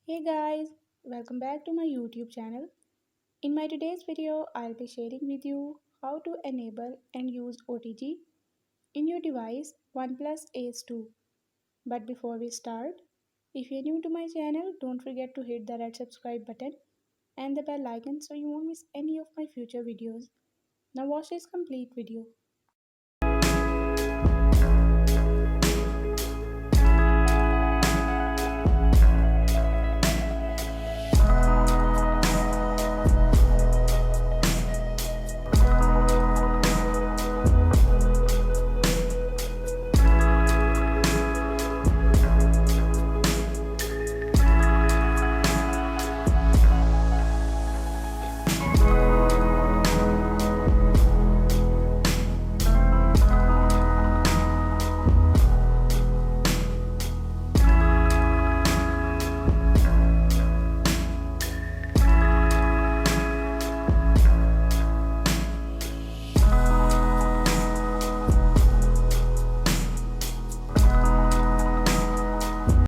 Hey guys, welcome back to my YouTube channel. In my today's video, I'll be sharing with you how to enable and use OTG in your device Oneplus Ace 2. But before we start, if you're new to my channel, don't forget to hit the red subscribe button and the bell icon so you won't miss any of my future videos. Now watch this complete video.